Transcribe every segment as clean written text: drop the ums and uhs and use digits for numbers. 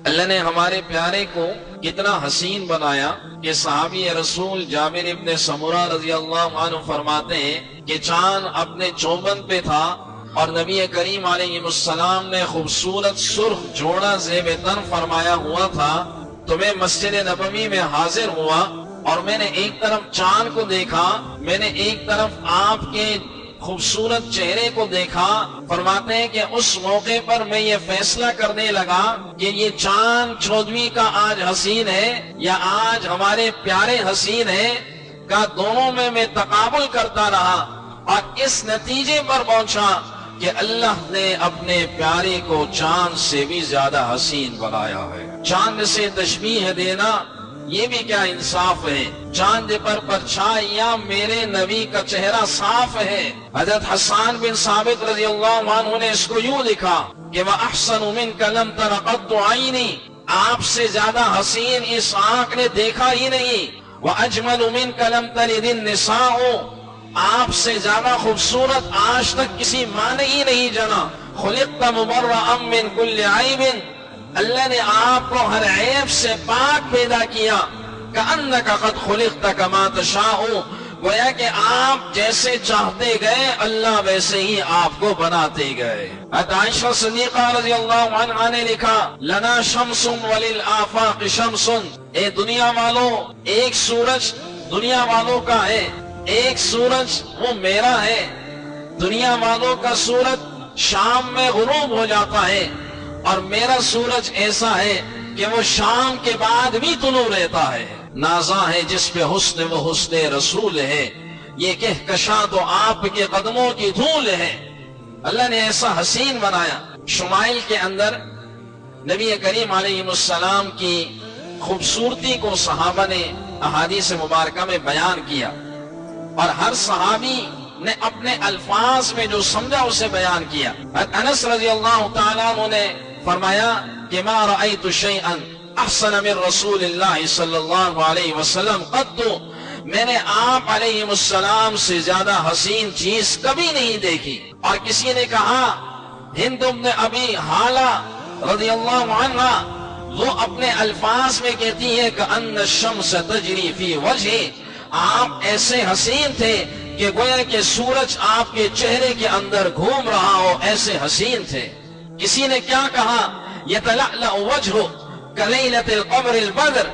اللہ نے ہمارے پیارے کو کتنا حسین بنایا کہ صحابی رسول جابر ابن سمرہ رضی اللہ عنہ فرماتے ہیں کہ چاند اپنے چوبند پہ تھا اور نبی کریم علیہ السلام نے خوبصورت سرخ جوڑا زیب تن فرمایا ہوا تھا، تو میں مسجد نبوی میں حاضر ہوا اور میں نے ایک طرف چاند کو دیکھا، میں نے ایک طرف آپ کے خوبصورت چہرے کو دیکھا۔ فرماتے ہیں کہ اس موقع پر میں یہ فیصلہ کرنے لگا کہ یہ چاند چودھویں کا آج حسین ہے یا آج ہمارے پیارے حسین ہے کا، دونوں میں تقابل کرتا رہا اور اس نتیجے پر پہنچا کہ اللہ نے اپنے پیارے کو چاند سے بھی زیادہ حسین بنایا ہے۔ چاند سے تشبیہ دینا یہ بھی کیا انصاف ہے؟ چاند پر پرچھائیاں میرے نبی کا چہرہ صاف ہے۔ حضرت حسان بن ثابت رضی اللہ عنہ نے اس کو یوں لکھا کہ وَأَحْسَنُ مِنْكَ لَمْ تَرَ قَطُّ عَيْنِي، آپ سے زیادہ حسین اس آنکھ نے دیکھا ہی نہیں۔ وَأَجْمَلُ مِنْكَ لَمْ تَلِدِ النِّسَاءُ، آپ سے زیادہ خوبصورت آج تک کسی ماں نے ہی نہیں جنا۔ خُلِقْتَ مُبَرَّأً مِنْ كُلِّ عَيْبٍ، اللہ نے آپ کو ہر عیب سے پاک پیدا کیا۔ کأنک قد خلقت کما تشاء، گویا کہ آپ جیسے چاہتے گئے اللہ ویسے ہی آپ کو بناتے گئے۔ عائشہ صدیقہ رضی اللہ عنہا نے لکھا لنا شمس وللآفاق شمس، اے دنیا والوں ایک سورج دنیا والوں کا ہے، ایک سورج وہ میرا ہے۔ دنیا والوں کا سورج شام میں غروب ہو جاتا ہے اور میرا سورج ایسا ہے کہ وہ شام کے بعد بھی طلوع رہتا ہے۔ نازاں ہے جس پہ حسن وہ حسن رسول ہے، یہ کہکشاں تو آپ کے قدموں کی دھول ہے۔ اللہ نے ایسا حسین بنایا۔ شمائل کے اندر نبی کریم علیہ السلام کی خوبصورتی کو صحابہ نے احادیث مبارکہ میں بیان کیا اور ہر صحابی نے اپنے الفاظ میں جو سمجھا اسے بیان کیا۔ انس رضی اللہ تعالیٰ عنہ نے فرمایا کہ ما رأیت شیئا احسن من رسول اللہ صلی اللہ علیہ وسلم قط، میں نے آپ علیہ السلام سے زیادہ حسین چیز کبھی نہیں دیکھی۔ اور کسی نے کہا ہند بن ابی حالہ رضی اللہ عنہ، وہ اپنے الفاظ میں کہتی ہے کہ ان الشمس تجری فی وجہ، آپ ایسے حسین تھے کہ گویا کہ سورج آپ کے چہرے کے اندر گھوم رہا ہو، ایسے حسین تھے۔ کسی نے کیا کہا یتلألأ وجہ کلیلۃ القمر البدر،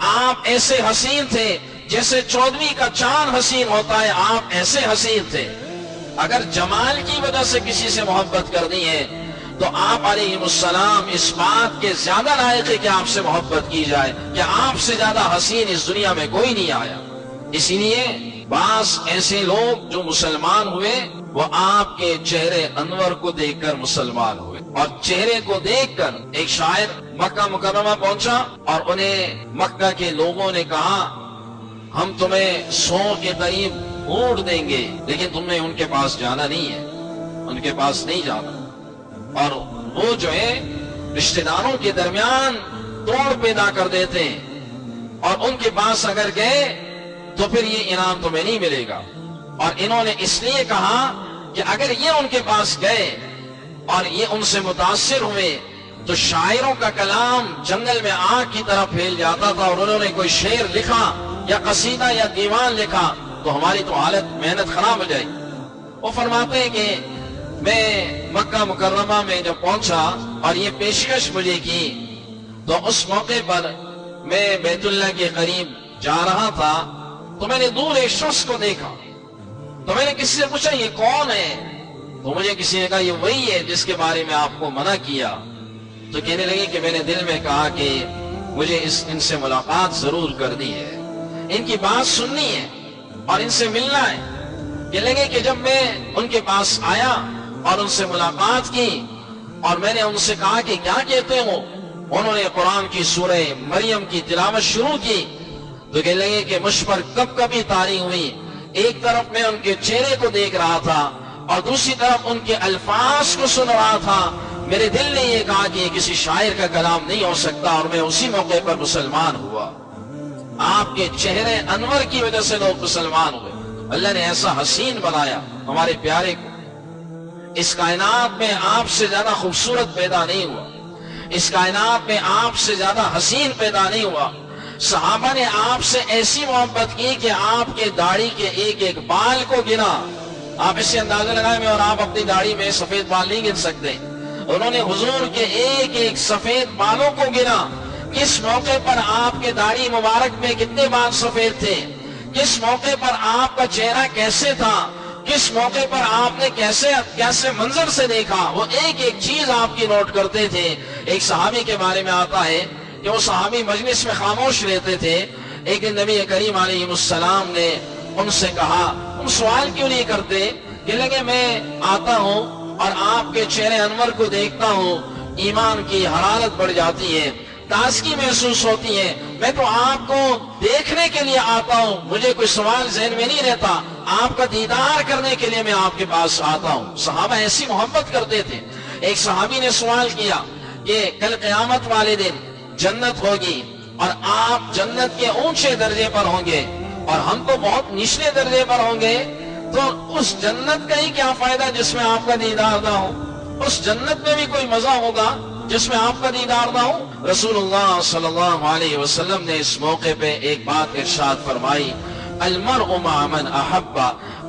آپ ایسے حسین تھے جیسے چودھویں کا چاند حسین ہوتا ہے، آپ ایسے حسین تھے۔ اگر جمال کی وجہ سے کسی سے محبت کرنی ہے تو آپ علیہ السلام اس بات کے زیادہ لائق ہے کہ آپ سے محبت کی جائے کہ آپ سے زیادہ حسین اس دنیا میں کوئی نہیں آیا۔ اسی لیے بعض ایسے لوگ جو مسلمان ہوئے وہ آپ کے چہرے انور کو دیکھ کر مسلمان ہوئے، اور چہرے کو دیکھ کر ایک شاعر مکہ مکرمہ پہنچا اور انہیں مکہ کے لوگوں نے کہا ہم تمہیں 100 کے قریب اونٹ دیں گے لیکن تمہیں ان کے پاس جانا نہیں ہے، ان کے پاس نہیں جانا۔ اور وہ جو ہے رشتہ داروں کے درمیان توڑ پیدا کر دیتے ہیں، اور ان کے پاس اگر گئے تو پھر یہ انعام تمہیں نہیں ملے گا۔ اور انہوں نے اس لیے کہا کہ اگر یہ ان کے پاس گئے اور یہ ان سے متاثر ہوئے تو شاعروں کا کلام جنگل میں آگ کی طرح پھیل جاتا تھا، اور انہوں نے کوئی شعر لکھا یا قصیدہ یا دیوان لکھا تو ہماری تو حالت محنت خراب ہو جائے۔ وہ فرماتے ہیں کہ میں مکہ مکرمہ میں جب پہنچا اور یہ پیشکش مجھے کی تو اس موقع پر میں بیت اللہ کے قریب جا رہا تھا تو میں نے دور ایک شخص کو دیکھا، تو میں نے کسی سے پوچھا یہ کون ہے؟ تو مجھے کسی نے کہا یہ وہی ہے جس کے بارے میں آپ کو منع کیا۔ تو کہنے لگے کہ میں نے دل میں کہا کہ مجھے ان سے ملاقات ضرور کرنی ہے، ان کی بات سننی ہے اور ان سے ملنا ہے۔ کہنے لگے کہ جب میں ان کے پاس آیا اور ان سے ملاقات کی اور میں نے ان سے کہا کہ کیا کہتے ہو، انہوں نے قرآن کی سورہ مریم کی تلاوت شروع کی۔ تو کہنے لگے کہ مجھ پر کب کبھی طاری ہوئی، ایک طرف میں ان کے چہرے کو دیکھ رہا تھا اور دوسری طرف ان کے الفاظ کو سن رہا تھا۔ میرے دل نے یہ کہا کہ یہ کسی شاعر کا کلام نہیں ہو سکتا، اور میں اسی موقع پر مسلمان ہوا۔ آپ کے چہرے انور کی وجہ سے لوگ مسلمان ہوئے۔ اللہ نے ایسا حسین بنایا ہمارے پیارے کو، اس کائنات میں آپ سے زیادہ خوبصورت پیدا نہیں ہوا۔ اس کائنات میں آپ سے زیادہ حسین پیدا نہیں ہوا۔ صحابہ نے آپ سے ایسی محبت کی کہ آپ کے داڑھی کے ایک ایک بال کو گنا۔ آپ اس سے اندازہ لگائیں، میں اور آپ اپنی داڑھی میں سفید بال نہیں گن سکتے، انہوں نے حضور کے ایک ایک سفید بالوں کو گنا۔ کس موقع پر آپ کے داڑھی مبارک میں کتنے بال سفید تھے، کس موقع پر آپ کا چہرہ کیسے تھا، کس موقع پر آپ نے کیسے منظر سے دیکھا، وہ ایک ایک چیز آپ کی نوٹ کرتے تھے۔ ایک صحابی کے بارے میں آتا ہے کہ وہ صحابی مجلس میں خاموش رہتے تھے۔ ایک دن نبی کریم علیہ السلام نے ان سے کہا، تم سوال کیوں نہیں کرتے؟ کہ لگے میں آتا ہوں اور آپ کے چہرے انور کو دیکھتا ہوں، ایمان کی حرارت بڑھ جاتی ہے، تازگی محسوس ہوتی ہے، میں تو آپ کو دیکھنے کے لیے آتا ہوں، مجھے کوئی سوال ذہن میں نہیں رہتا، آپ کا دیدار کرنے کے لیے میں آپ کے پاس آتا ہوں۔ صحابہ ایسی محبت کرتے تھے۔ ایک صحابی نے سوال کیا کہ کل قیامت والے دن جنت ہوگی اور آپ جنت کے اونچے درجے پر ہوں گے اور ہم تو بہت نچلے درجے پر ہوں گے، تو اس جنت کا ہی کیا فائدہ جس میں آپ کا دیدار نہ ہو؟ اس جنت میں بھی کوئی مزہ ہوگا جس میں آپ کا دیدار نہ ہو؟ رسول اللہ صلی اللہ علیہ وسلم نے اس موقع پہ ایک بات ارشاد فرمائی، المرء مع من احب،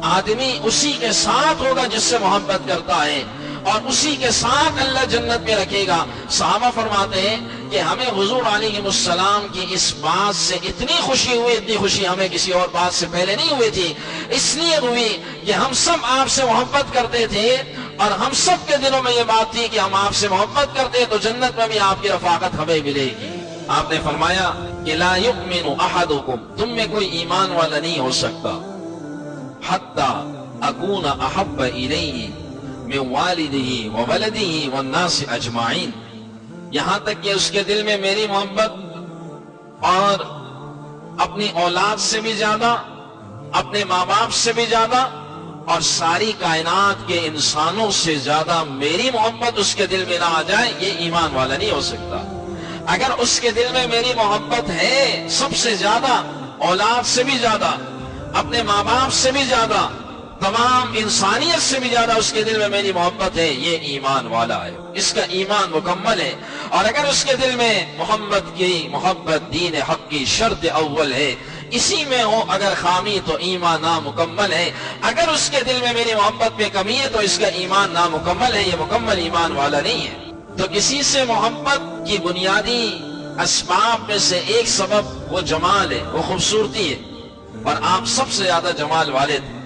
آدمی اسی کے ساتھ ہوگا جس سے محبت کرتا ہے اور اسی کے ساتھ اللہ جنت میں رکھے گا۔ صحابہ فرماتے ہیں کہ ہمیں حضور علیہ السلام کی اس بات سے اتنی خوشی ہوئی، اتنی خوشی ہمیں کسی اور بات سے پہلے نہیں ہوئی تھی، اس لیے ہوئی کہ ہم سب آپ سے محبت کرتے تھے اور ہم سب کے دلوں میں یہ بات تھی کہ ہم آپ سے محبت کرتے تو جنت میں بھی آپ کی رفاقت ہمیں ملے گی۔ آپ نے فرمایا کہ لا یؤمن احدکم، تم میں کوئی ایمان والا نہیں ہو سکتا، حتی اکون احب الیہ من والدہ وولدہ والناس اجمعین، یہاں تک کہ اس کے دل میں میری محبت اور اپنی اولاد سے بھی زیادہ، اپنے ماں باپ سے بھی زیادہ اور ساری کائنات کے انسانوں سے زیادہ میری محبت اس کے دل میں نہ آ جائے، یہ ایمان والا نہیں ہو سکتا۔ اگر اس کے دل میں میری محبت ہے سب سے زیادہ، اولاد سے بھی زیادہ، اپنے ماں باپ سے بھی زیادہ، تمام انسانیت سے بھی زیادہ اس کے دل میں میری محبت ہے، یہ ایمان والا ہے، اس کا ایمان مکمل ہے۔ اور اگر اس کے دل میں محبت دین حق کی شرط اول ہے، اسی میں ہو اگر خامی تو ایمان نامکمل ہے۔ اگر اس کے دل میں میری محبت میں کمی ہے تو اس کا ایمان نامکمل ہے، یہ مکمل ایمان والا نہیں ہے۔ تو کسی سے محبت کی بنیادی اسباب میں سے ایک سبب وہ جمال ہے، وہ خوبصورتی ہے، اور آپ سب سے زیادہ جمال والے تھے۔